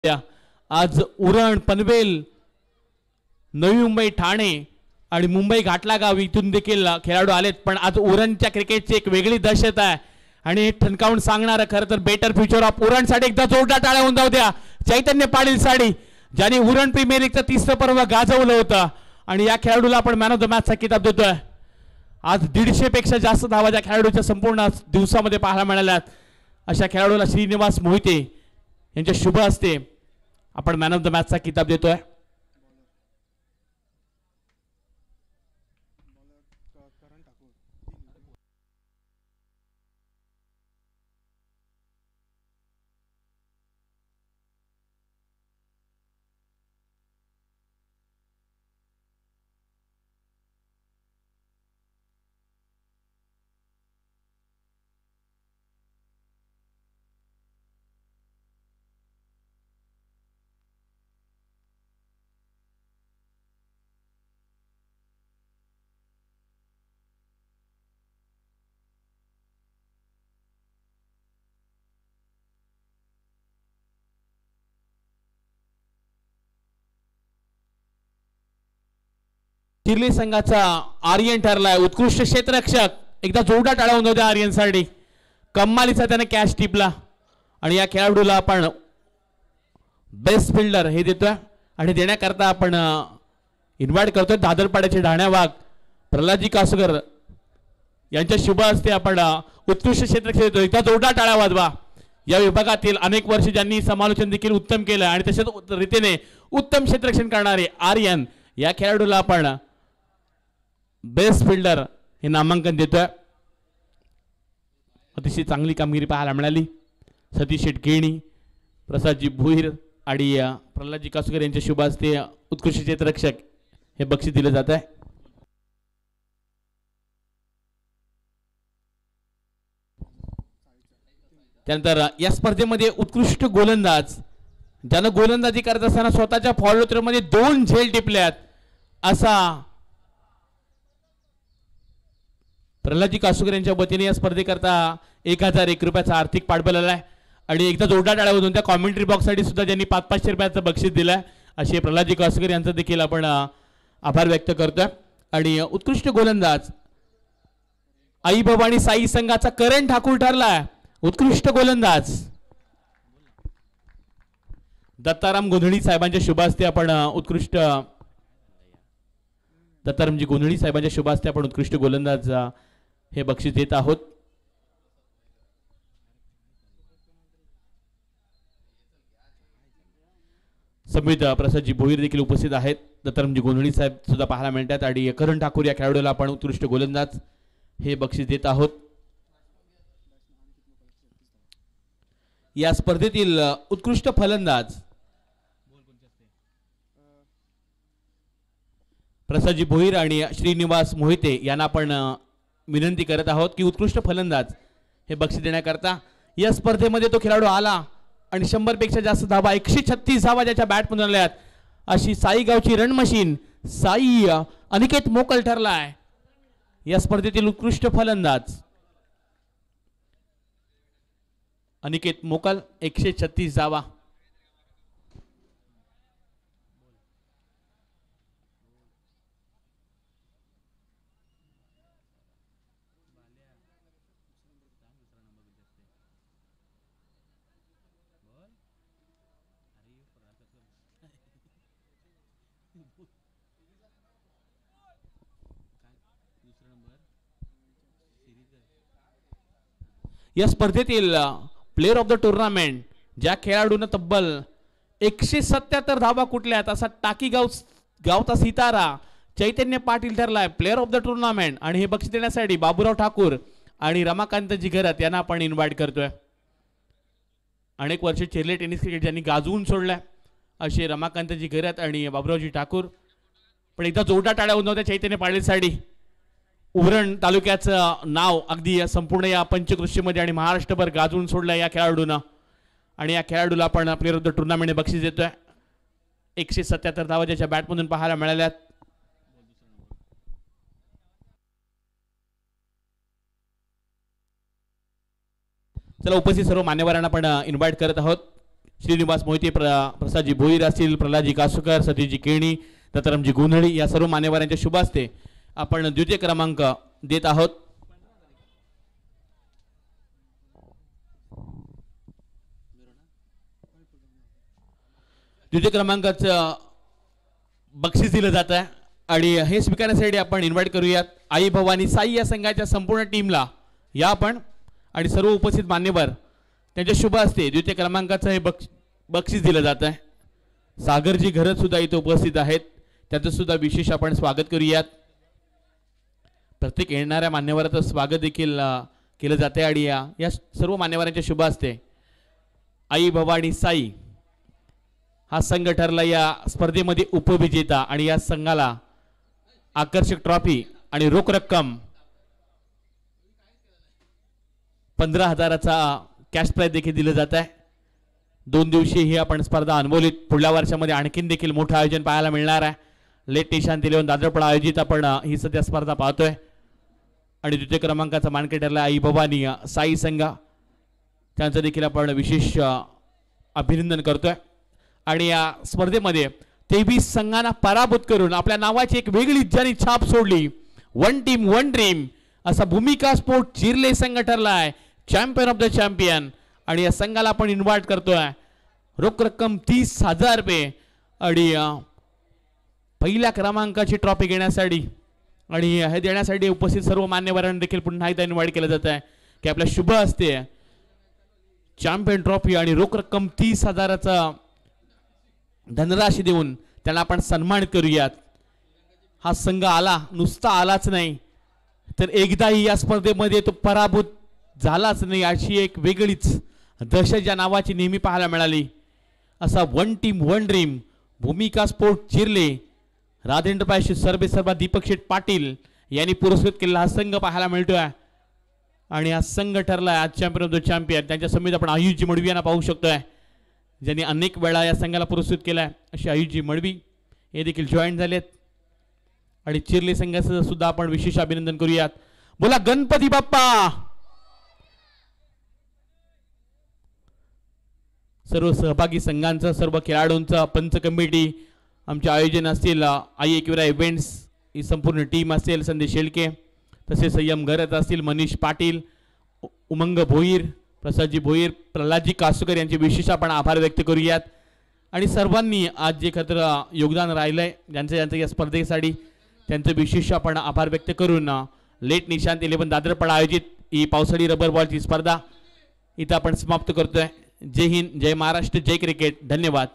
आज उरण पनवेल नवी मुंबई ठाणे आणि मुंबई घाटलागाव इथून देखील खेळाडू आलेत पण आज उरणच्या क्रिकेटची एक वेगळी दहशत आहे आणि हे ठणकावून सांगणार खरं तर बेटर फ्युचर ऑफ उरणसाठी एकदा जोरदार टाळ्या होऊन जाऊ द्या चैतन्य पाटील साडी ज्यांनी उरण प्रीमियर लीगचं तिसरं पर्व गाजवलं होतं आणि या खेळाडूला आपण मॅन ऑफ द मॅचचा किताब देतोय। आज 150 पेक्षा जास्त धावा ज्या खेळाडूच्या संपूर्ण दिवसामध्ये पाहायला मिळाल्यात अशा खेळाडूला श्रीनिवास मोहिते यांच्या शुभ हस्ते आपण मॅन ऑफ द मॅचचा किताब देतोय। चिर्ली संघाचा आर्यन ठरलाय उत्कृष्ट क्षेत्ररक्षक एकदा जोरदार टाळ्या होऊन द्या आर्यन साठी कमालीचा त्याने कॅच टिपला आणि या खेळाडूला आपण बेस्ट फिल्डर हे देतोय आणि देण्याकरता आपण इन्व्हाइट करतोय दादरपाड्याचे ढाण्यावाग प्रल्हादजी कासकर यांच्या शुभ हस्ते आपण उत्कृष्ट क्षेत्ररक्षक देतो एकदा जोरदार टाळ्या वाजवा। या विभागातील अनेक वर्ष ज्यांनी समालोचन देखील उत्तम केलं आणि तसेच रीतीने उत्तम क्षेत्ररक्षण करणारे आर्यन या खेळाडूला आपण बेस्ट फिल्डर हे नामांकन देतोय। अतिशय चांगली कामगिरी पाहायला मिळाली। सतीश शेटकेणी प्रसादजी भुईर आणि प्रल्हादजी कासकर यांच्या शुभ हस्ते उत्कृष्ट क्षेत्ररक्षक हे बक्षीस दिले जात आहे। त्यानंतर या स्पर्धेमध्ये उत्कृष्ट गोलंदाज ज्यानं गोलंदाजी करत असताना स्वतःच्या फॉलो थ्रोमध्ये 2 झेल टिपल्यात असा प्रल्हादजी कासकर यांच्या वतीने या स्पर्धेकरता 1001 रुपयाचा आर्थिक पाठबळ आलाय आणि एकदा जोरदार टाळ्या वाजवून त्या कॉमेंट्री बॉक्स साठी सुद्धा ज्यांनी 500 रुपयाचं बक्षीस दिलंय असे प्रल्हादजी कासकर यांचं देखील आपण आभार व्यक्त करतोय। आणि उत्कृष्ट गोलंदाज आई भवानी साई संघाचा करण ठाकूर ठरलाय उत्कृष्ट गोलंदाज दत्ताराम गोंधळी साहेबांच्या शुभ हस्ते आपण उत्कृष्ट दत्तारामजी गोंधळी साहेबांच्या शुभ हस्ते आपण उत्कृष्ट गोलंदाज हे बक्षीस देत आहोत। समित प्रसादजी भोईर देखील उपस्थित आहेत। दत्तारामजी गोंधळी साहेब सुद्धा पाहायला मिळतात आणि करण ठाकूर या खेळाडूला आपण उत्कृष्ट गोलंदाज हे बक्षीस देत आहोत। या स्पर्धेतील उत्कृष्ट फलंदाज प्रसादजी भोईर आणि श्रीनिवास मोहिते यांना आपण विनंती करत आहोत की उत्कृष्ट फलंदाज हे बक्षीस देण्याकरता या स्पर्धेमध्ये तो खेळाडू आला आणि 100 पेक्षा जास्त धावा 136 धावा ज्याच्या बॅटमधून आल्यात अशी साई गावची रन मशीन साई अनिकेत मोकल ठरलाय या स्पर्धेतील उत्कृष्ट फलंदाज अनिकेत मोकल 136 धावा। या स्पर्धेतील प्लेयर ऑफ द टुर्नामेंट ज्या खेळाडूने तब्बल 177 धावा कुठल्यात असा टाकी गावचा सितारा चैतन्य पाटील ठरलाय प्लेयर ऑफ द टुर्नामेंट आणि हे बक्षीस देण्यासाठी बाबूराव ठाकूर आणि रमाकांतजी घरत यांना आपण इन्व्हाइट करतोय। अनेक वर्ष चेरले टेनिस क्रिकेट ज्यांनी गाजवून सोडलाय असे रमाकांतजी घरत आणि बाबूरावजी ठाकूर पण एकदा जोरदार टाळ्या होऊन जाऊ चैतन्य पाटीलसाठी उरण तालुक्याचं नाव अगदी संपूर्ण या पंचकृषीमध्ये आणि महाराष्ट्रभर गाजवून सोडलं या खेळाडूंना आणि या खेळाडूला आपण प्लेयर ऑफ द टुर्नामेंट बक्षीस देतोय। 177 धावा ज्याच्या बॅटमधून पाहायला मिळाल्यात। चला उपस्थित सर्व मान्यवरांना आपण इन्व्हाइट करत आहोत श्रीनिवास मोहिते, प्रसादजी भोईर असतील, प्रल्हादजी कासुकर, सतीशजी केणी, दत्तारामजी गोंधळी या सर्व मान्यवरांच्या शुभ हस्ते आपण द्वितीय क्रमांक देत आहोत. द्वितीय क्रमांकाचं बक्षीस दिलं जात आहे आणि हे स्वीकारण्यासाठी आपण इन्व्हाइट करूयात आई भवानी साई या संघाच्या संपूर्ण टीमला. या आपण आणि सर्व उपस्थित मान्यवर त्यांच्या शुभ हस्ते द्वितीय क्रमांकाचं हे बक्षीस दिलं जात आहे. सागरजी घरत सुद्धा इथे उपस्थित आहेत, त्याचं सुद्धा विशेष आपण स्वागत करूयात. प्रत्येक येणाऱ्या मान्यवराचं स्वागत देखील केलं जाते आणि या सर्व मान्यवरांच्या शुभ हस्ते आई भवानी साई हा संघ ठरला या स्पर्धेमध्ये उपविजेता आणि या संघाला आकर्षक ट्रॉफी आणि रोख रक्कम 15,000चा कॅश प्राइज देखील दिलं जात आहे. 2 दिवसीय ही आपण स्पर्धा अनुभवलीत. पुढल्या वर्षामध्ये आणखीन देखील मोठं आयोजन पाहायला मिळणार आहे. लेट निशांत इलेव्हन दादरपडा आयोजित आपण ही सध्या स्पर्धा पाहतोय आणि द्वितीय क्रमांकाचा मानकरी ठरला आई भवानी साई संघ, त्यांचं देखील आपण विशेष अभिनंदन करतोय. आणि या स्पर्धेमध्ये 23 संघांना पराभूत करून आपल्या नावाची एक वेगळी ज्यांनी छाप सोडली, वन टीम वन ड्रीम असा भूमिका स्पोर्ट चिर्ले संघ ठरला आहे चॅम्पियन ऑफ द चॅम्पियन. आणि या संघाला आपण इन्व्हाइट करतोय. रोख रक्कम 30,000 रुपये आणि पहिल्या क्रमांकाची ट्रॉफी घेण्यासाठी आणि हे देण्यासाठी उपस्थित सर्व मान्यवरांना देखील पुन्हा एकदा इन्व्हाइट केलं जात आहे की आपल्या शुभ हस्ते चॅम्पियन ट्रॉफी आणि रोख रक्कम 30,000चा धनराशी देऊन त्यांना आपण सन्मानित करूयात. हा संघ आला, नुसता आलाच नाही तर एकदाही या स्पर्धेमध्ये तो पराभूत झालाच नाही, अशी एक वेगळीच दहशत ज्या नावाची नेहमी पाहायला मिळाली. असा वन टीम वन ड्रीम भूमिका स्पोर्ट चिर्ले, राधेंद्र पायशी सर्वे सर्वा, दीपक शेठ पाटील यांनी पुरस्कृत केलेला हा संघ पाहायला मिळतोय. आणि हा संघ ठरला आज चॅम्पियन ऑफ द चॅम्पियन. त्यांच्या समेत आपण आयुषजी मडवी यांना पाहू शकतोय, ज्यांनी अनेक वेळा या संघाला पुरस्कृत केलाय. अशी आयुषजी मडवी हे देखील जॉईन झालेत आणि चिर्ले संघाचं सुद्धा आपण विशेष अभिनंदन करूयात. बोला गणपती बाप्पा. सर्व सहभागी संघांचं, सर्व खेळाडूंचं, पंच कमिटी, आमचे आयोजन असतील आई एकविरा इव्हेंट्स ही संपूर्ण टीम असेल, संदेश शेळके, तसेच संयम घरत असतील, मनीष पाटील, उमंग भोईर, प्रसादजी भोईर, प्रल्हादजी कासुकर यांचे विशेष आपण आभार व्यक्त करूयात. आणि सर्वांनी आज जे खरं योगदान राहिलंय ज्यांचं या स्पर्धेसाठी त्यांचं विशेष आपण आभार व्यक्त करून लेट निशांत इलेव्हन दादरपडा आयोजित ही पावसाळी रबर बॉलची स्पर्धा इथं आपण समाप्त करतोय. जय हिंद, जय महाराष्ट्र, जय क्रिकेट. धन्यवाद.